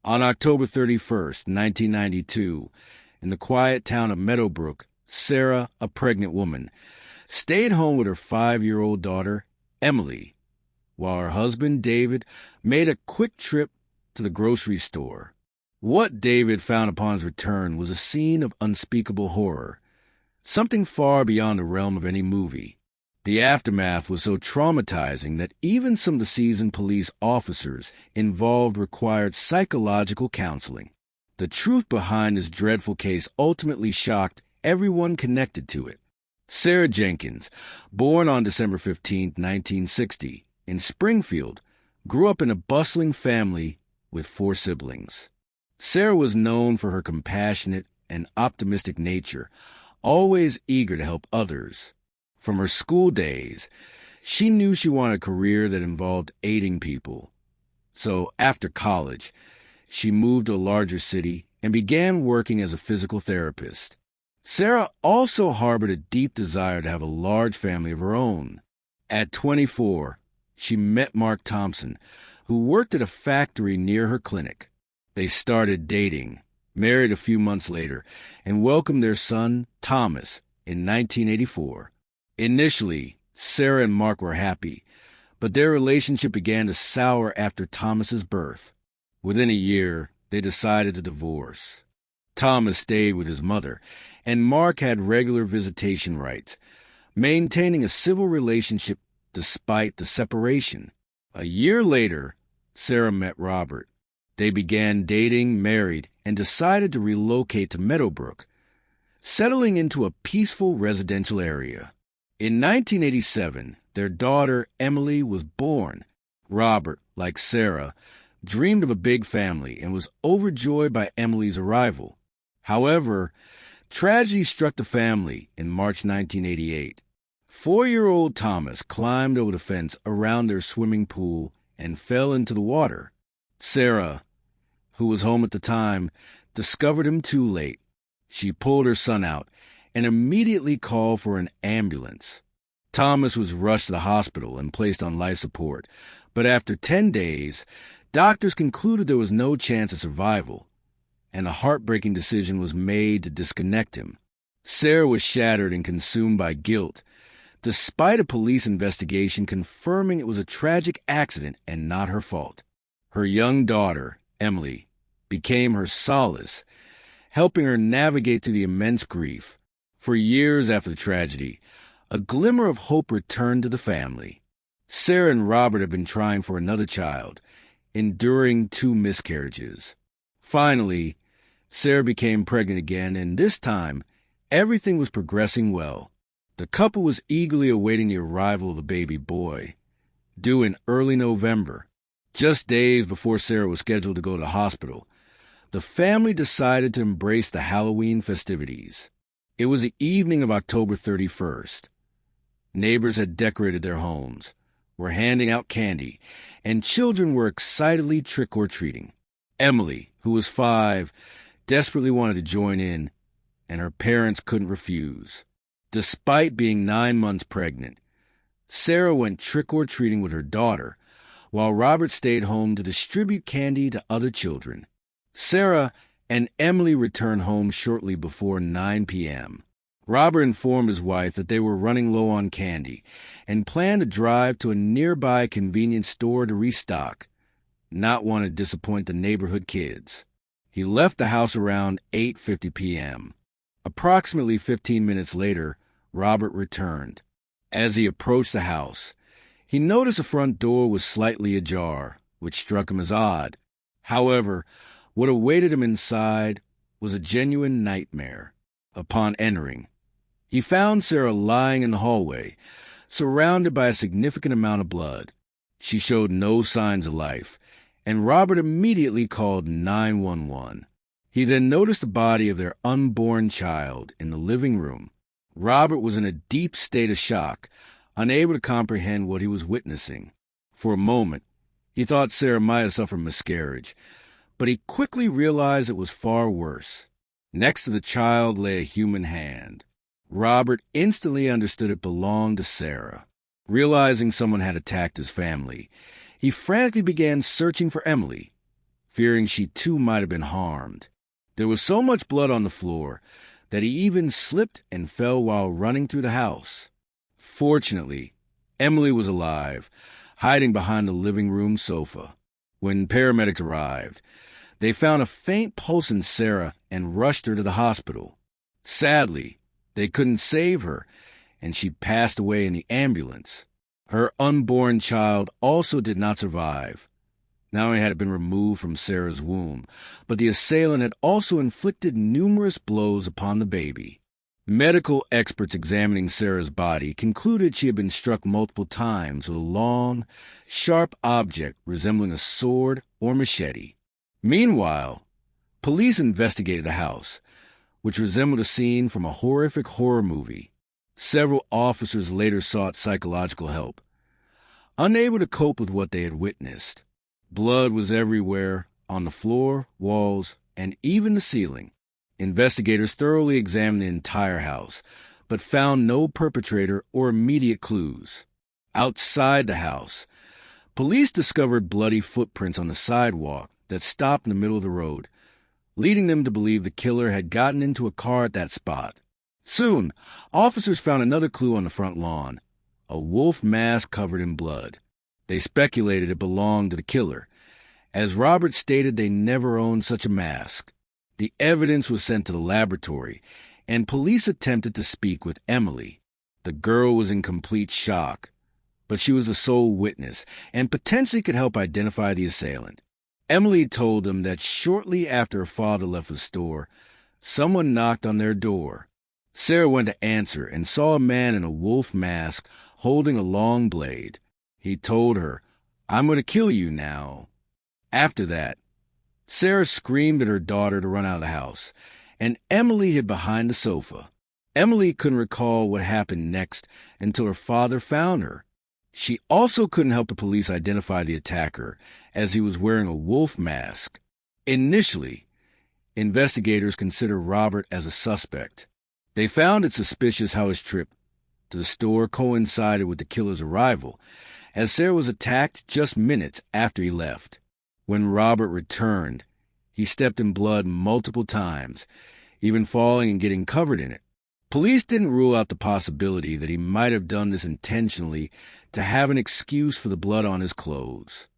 On October 31st, 1992, in the quiet town of Meadowbrook, Sarah, a pregnant woman, stayed home with her 5-year-old daughter, Emily, while her husband, David, made a quick trip to the grocery store. What David found upon his return was a scene of unspeakable horror, something far beyond the realm of any movie. The aftermath was so traumatizing that even some of the seasoned police officers involved required psychological counseling. The truth behind this dreadful case ultimately shocked everyone connected to it. Sarah Jenkins, born on December 15, 1960, in Springfield, grew up in a bustling family with 4 siblings. Sarah was known for her compassionate and optimistic nature, always eager to help others. From her school days, she knew she wanted a career that involved aiding people. So after college, she moved to a larger city and began working as a physical therapist. Sarah also harbored a deep desire to have a large family of her own. At 24, she met Mark Thompson, who worked at a factory near her clinic. They started dating, married a few months later, and welcomed their son, Thomas, in 1984. Initially, Sarah and Mark were happy, but their relationship began to sour after Thomas's birth. Within a year, they decided to divorce. Thomas stayed with his mother, and Mark had regular visitation rights, maintaining a civil relationship despite the separation. A year later, Sarah met Robert. They began dating, married, and decided to relocate to Meadowbrook, settling into a peaceful residential area. In 1987, their daughter, Emily, was born. Robert, like Sarah, dreamed of a big family and was overjoyed by Emily's arrival. However, tragedy struck the family in March 1988. 4-year-old Thomas climbed over the fence around their swimming pool and fell into the water. Sarah, who was home at the time, discovered him too late. She pulled her son out and immediately called for an ambulance. Thomas was rushed to the hospital and placed on life support, but after 10 days, doctors concluded there was no chance of survival, and a heartbreaking decision was made to disconnect him. Sarah was shattered and consumed by guilt, despite a police investigation confirming it was a tragic accident and not her fault. Her young daughter, Emily, became her solace, helping her navigate through the immense grief. For years after the tragedy, a glimmer of hope returned to the family. Sarah and Robert had been trying for another child, enduring 2 miscarriages. Finally, Sarah became pregnant again, and this time, everything was progressing well. The couple was eagerly awaiting the arrival of the baby boy, due in early November. Just days before Sarah was scheduled to go to the hospital, the family decided to embrace the Halloween festivities. It was the evening of October 31st. Neighbors had decorated their homes, were handing out candy, and children were excitedly trick-or-treating. Emily, who was 5, desperately wanted to join in, and her parents couldn't refuse. Despite being 9 months pregnant, Sarah went trick-or-treating with her daughter, while Robert stayed home to distribute candy to other children. Sarah and Emily returned home shortly before 9 p.m. Robert informed his wife that they were running low on candy and planned to drive to a nearby convenience store to restock, not want to disappoint the neighborhood kids. He left the house around 8:50 p.m. Approximately 15 minutes later, Robert returned. As he approached the house, he noticed the front door was slightly ajar, which struck him as odd. However, what awaited him inside was a genuine nightmare. Upon entering, he found Sarah lying in the hallway, surrounded by a significant amount of blood. She showed no signs of life, and Robert immediately called 911. He then noticed the body of their unborn child in the living room. Robert was in a deep state of shock, unable to comprehend what he was witnessing. For a moment, he thought Sarah might have suffered miscarriage, but he quickly realized it was far worse. Next to the child lay a human hand. Robert instantly understood it belonged to Sarah. Realizing someone had attacked his family, he frantically began searching for Emily. fearing she too might have been harmed. There was so much blood on the floor that he even slipped and fell while running through the house. Fortunately, Emily was alive, hiding behind the living room sofa. When paramedics arrived, they found a faint pulse in Sarah and rushed her to the hospital. Sadly, they couldn't save her, and she passed away in the ambulance. Her unborn child also did not survive. Not only had it been removed from Sarah's womb, but the assailant had also inflicted numerous blows upon the baby. Medical experts examining Sarah's body concluded she had been struck multiple times with a long, sharp object resembling a sword or machete. Meanwhile, police investigated the house, which resembled a scene from a horrific horror movie. Several officers later sought psychological help, unable to cope with what they had witnessed. Blood was everywhere, on the floor, walls, and even the ceiling. Investigators thoroughly examined the entire house, but found no perpetrator or immediate clues. Outside the house, police discovered bloody footprints on the sidewalk that stopped in the middle of the road, leading them to believe the killer had gotten into a car at that spot. Soon, officers found another clue on the front lawn, a wolf mask covered in blood. They speculated it belonged to the killer, as Robert stated they never owned such a mask. The evidence was sent to the laboratory, and police attempted to speak with Emily. The girl was in complete shock, but she was the sole witness and potentially could help identify the assailant. Emily told them that shortly after her father left the store, someone knocked on their door. Sarah went to answer and saw a man in a wolf mask holding a long blade. He told her, "I'm going to kill you now." After that, Sarah screamed at her daughter to run out of the house, and Emily hid behind the sofa. Emily couldn't recall what happened next until her father found her. She also couldn't help the police identify the attacker, as he was wearing a wolf mask. Initially, investigators considered Robert as a suspect. They found it suspicious how his trip to the store coincided with the killer's arrival, as Sarah was attacked just minutes after he left. When Robert returned, he stepped in blood multiple times, even falling and getting covered in it. Police didn't rule out the possibility that he might have done this intentionally to have an excuse for the blood on his clothes.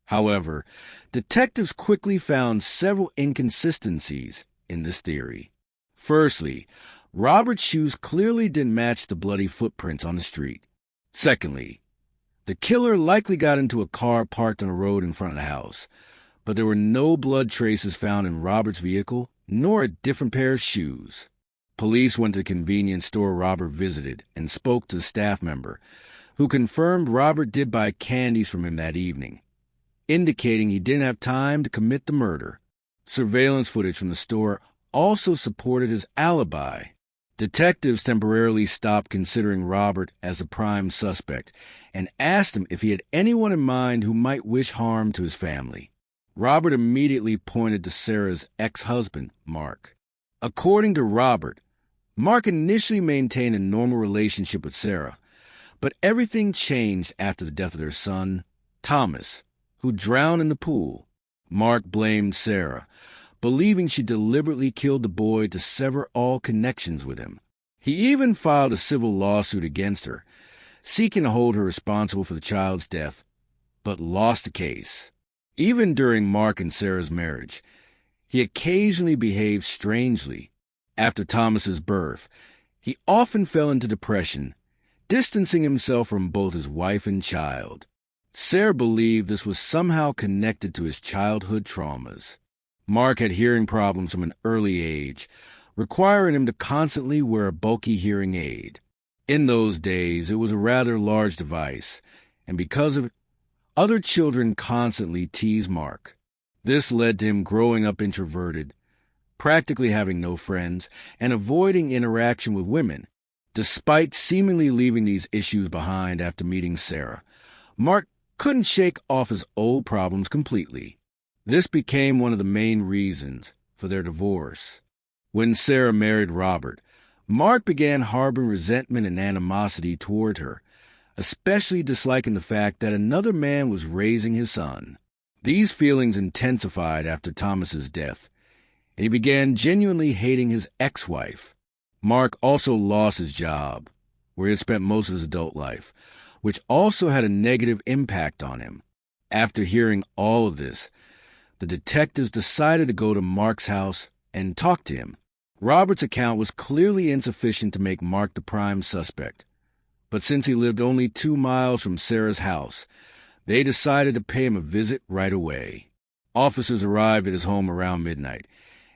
However, detectives quickly found several inconsistencies in this theory. Firstly, Robert's shoes clearly didn't match the bloody footprints on the street. Secondly, the killer likely got into a car parked on a road in front of the house, but there were no blood traces found in Robert's vehicle, nor a different pair of shoes. Police went to the convenience store Robert visited and spoke to the staff member, who confirmed Robert did buy candies from him that evening, indicating he didn't have time to commit the murder. Surveillance footage from the store also supported his alibi. Detectives temporarily stopped considering Robert as a prime suspect and asked him if he had anyone in mind who might wish harm to his family. Robert immediately pointed to Sarah's ex-husband, Mark. According to Robert, Mark initially maintained a normal relationship with Sarah, but everything changed after the death of their son, Thomas, who drowned in the pool. Mark blamed Sarah, believing she deliberately killed the boy to sever all connections with him. He even filed a civil lawsuit against her, seeking to hold her responsible for the child's death, but lost the case. Even during Mark and Sarah's marriage, he occasionally behaved strangely. After Thomas's birth, he often fell into depression, distancing himself from both his wife and child. Sarah believed this was somehow connected to his childhood traumas. Mark had hearing problems from an early age, requiring him to constantly wear a bulky hearing aid. In those days, it was a rather large device, and because of it, other children constantly teased Mark. This led to him growing up introverted, practically having no friends, and avoiding interaction with women. Despite seemingly leaving these issues behind after meeting Sarah, Mark couldn't shake off his old problems completely. This became one of the main reasons for their divorce. When Sarah married Robert, Mark began harboring resentment and animosity toward her, especially disliking the fact that another man was raising his son. These feelings intensified after Thomas's death, and he began genuinely hating his ex-wife. Mark also lost his job, where he had spent most of his adult life, which also had a negative impact on him. After hearing all of this, the detectives decided to go to Mark's house and talk to him. Robert's account was clearly insufficient to make Mark the prime suspect, but since he lived only 2 miles from Sarah's house, they decided to pay him a visit right away. Officers arrived at his home around midnight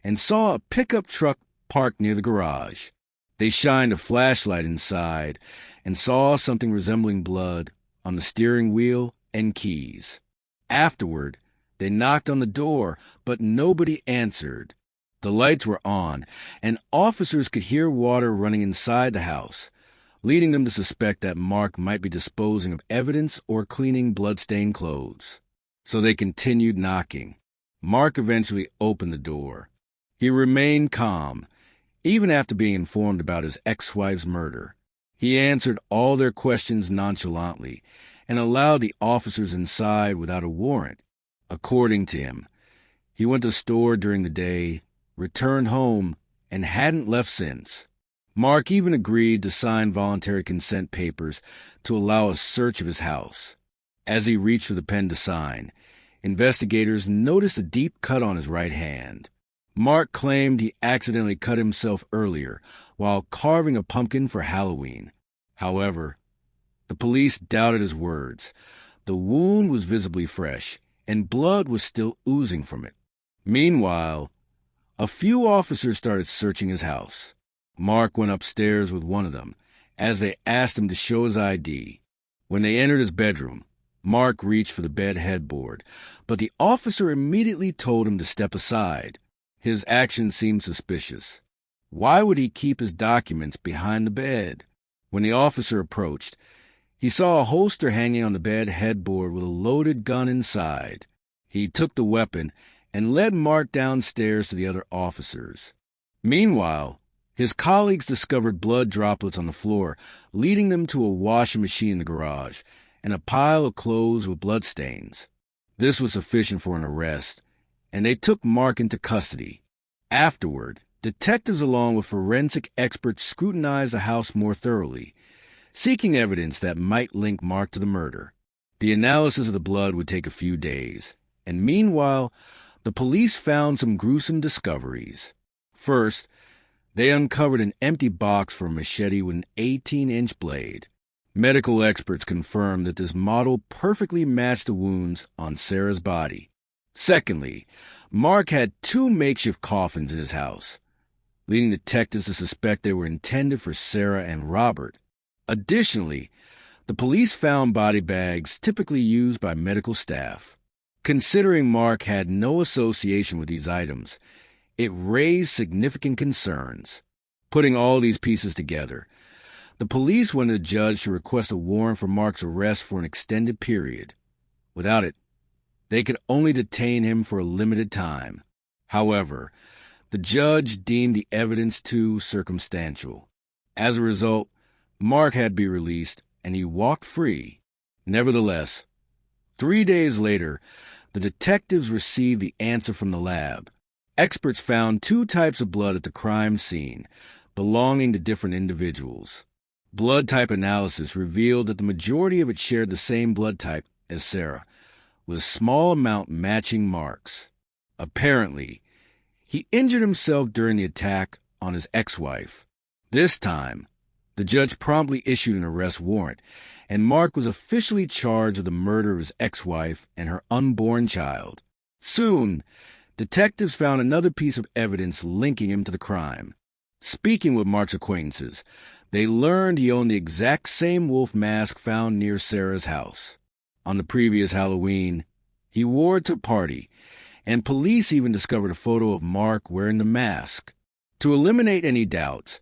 and saw a pickup truck parked near the garage. They shined a flashlight inside and saw something resembling blood on the steering wheel and keys. Afterward, they knocked on the door, but nobody answered. The lights were on, and officers could hear water running inside the house, leading them to suspect that Mark might be disposing of evidence or cleaning blood-stained clothes. So they continued knocking. Mark eventually opened the door. He remained calm, even after being informed about his ex-wife's murder. He answered all their questions nonchalantly and allowed the officers inside without a warrant. According to him, he went to the store during the day, returned home, and hadn't left since. Mark even agreed to sign voluntary consent papers to allow a search of his house. As he reached for the pen to sign, investigators noticed a deep cut on his right hand. Mark claimed he accidentally cut himself earlier while carving a pumpkin for Halloween. However, the police doubted his words. The wound was visibly fresh, and blood was still oozing from it. Meanwhile, a few officers started searching his house. Mark went upstairs with one of them, as they asked him to show his ID. When they entered his bedroom, Mark reached for the bed headboard, but the officer immediately told him to step aside. His actions seemed suspicious. Why would he keep his documents behind the bed? When the officer approached, he saw a holster hanging on the bed headboard with a loaded gun inside. He took the weapon and led Mark downstairs to the other officers. Meanwhile, his colleagues discovered blood droplets on the floor, leading them to a washing machine in the garage and a pile of clothes with bloodstains. This was sufficient for an arrest, and they took Mark into custody. Afterward, detectives along with forensic experts scrutinized the house more thoroughly, seeking evidence that might link Mark to the murder. The analysis of the blood would take a few days, and meanwhile, the police found some gruesome discoveries. First, they uncovered an empty box for a machete with an 18-inch blade. Medical experts confirmed that this model perfectly matched the wounds on Sarah's body. Secondly, Mark had 2 makeshift coffins in his house, leading detectives to suspect they were intended for Sarah and Robert. Additionally, the police found body bags typically used by medical staff. Considering Mark had no association with these items, it raised significant concerns. Putting all these pieces together, the police wanted the judge to request a warrant for Mark's arrest for an extended period. Without it, they could only detain him for a limited time. However, the judge deemed the evidence too circumstantial. As a result, Mark had to be released, and he walked free. Nevertheless, 3 days later, the detectives received the answer from the lab. Experts found 2 types of blood at the crime scene, belonging to different individuals. Blood type analysis revealed that the majority of it shared the same blood type as Sarah, with a small amount matching Mark's. Apparently, he injured himself during the attack on his ex-wife. This time, the judge promptly issued an arrest warrant, and Mark was officially charged with the murder of his ex-wife and her unborn child. Soon, detectives found another piece of evidence linking him to the crime. Speaking with Mark's acquaintances, they learned he owned the exact same wolf mask found near Sarah's house. On the previous Halloween, he wore it to a party, and police even discovered a photo of Mark wearing the mask. To eliminate any doubts,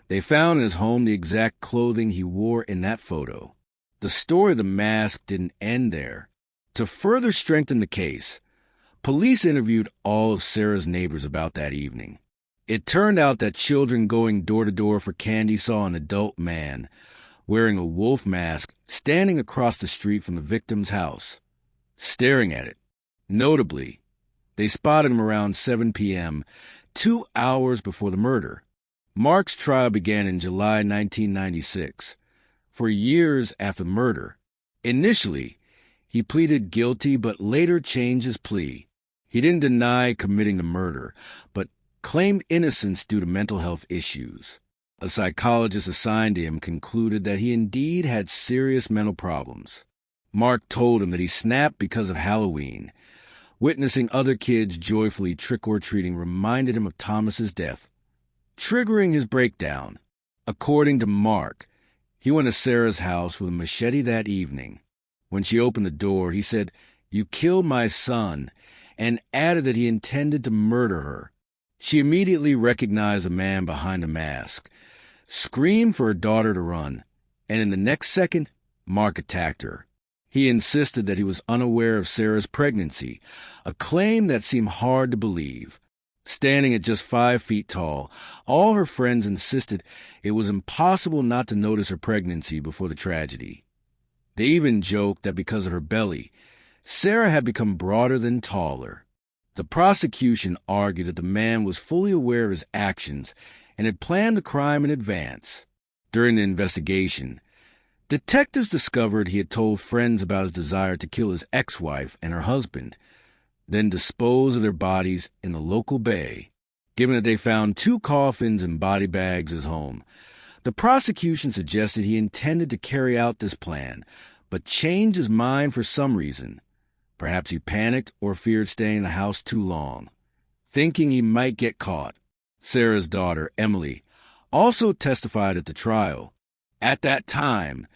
they found in his home the exact clothing he wore in that photo. The story of the mask didn't end there. To further strengthen the case, police interviewed all of Sarah's neighbors about that evening. It turned out that children going door to door for candy saw an adult man wearing a wolf mask standing across the street from the victim's house, staring at it. Notably, they spotted him around 7 p.m., 2 hours before the murder. Mark's trial began in July 1996, for years after the murder. Initially, he pleaded guilty but later changed his plea. He didn't deny committing the murder, but claimed innocence due to mental health issues. A psychologist assigned to him concluded that he indeed had serious mental problems. Mark told him that he snapped because of Halloween. Witnessing other kids joyfully trick-or-treating reminded him of Thomas's death, triggering his breakdown. According to Mark, he went to Sarah's house with a machete that evening. When she opened the door, he said, "You killed my son," and added that he intended to murder her. She immediately recognized a man behind a mask, screamed for her daughter to run, and in the next second, Mark attacked her. He insisted that he was unaware of Sarah's pregnancy, a claim that seemed hard to believe. Standing at just 5 feet tall, all her friends insisted it was impossible not to notice her pregnancy before the tragedy. They even joked that because of her belly, Sarah had become broader than taller. The prosecution argued that the man was fully aware of his actions and had planned the crime in advance. During the investigation, detectives discovered he had told friends about his desire to kill his ex-wife and her husband, then dispose of their bodies in the local bay. Given that they found 2 coffins and body bags at his home, the prosecution suggested he intended to carry out this plan, but changed his mind for some reason. Perhaps he panicked or feared staying in the house too long, thinking he might get caught. Sarah's daughter, Emily, also testified at the trial. At that time,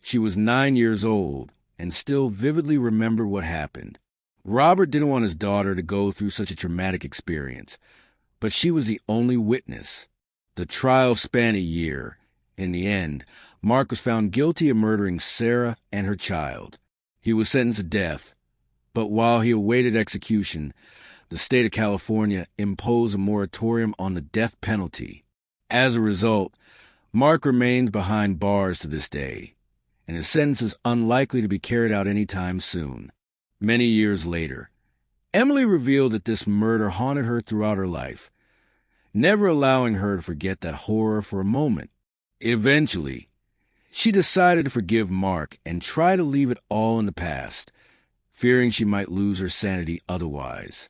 she was 9 years old and still vividly remembered what happened. Robert didn't want his daughter to go through such a traumatic experience, but she was the only witness. The trial spanned a year. In the end, Mark was found guilty of murdering Sarah and her child. He was sentenced to death, but while he awaited execution, the state of California imposed a moratorium on the death penalty. As a result, Mark remains behind bars to this day, and his sentence is unlikely to be carried out anytime soon. Many years later, Emily revealed that this murder haunted her throughout her life, never allowing her to forget that horror for a moment. Eventually, she decided to forgive Mark and try to leave it all in the past, fearing she might lose her sanity otherwise.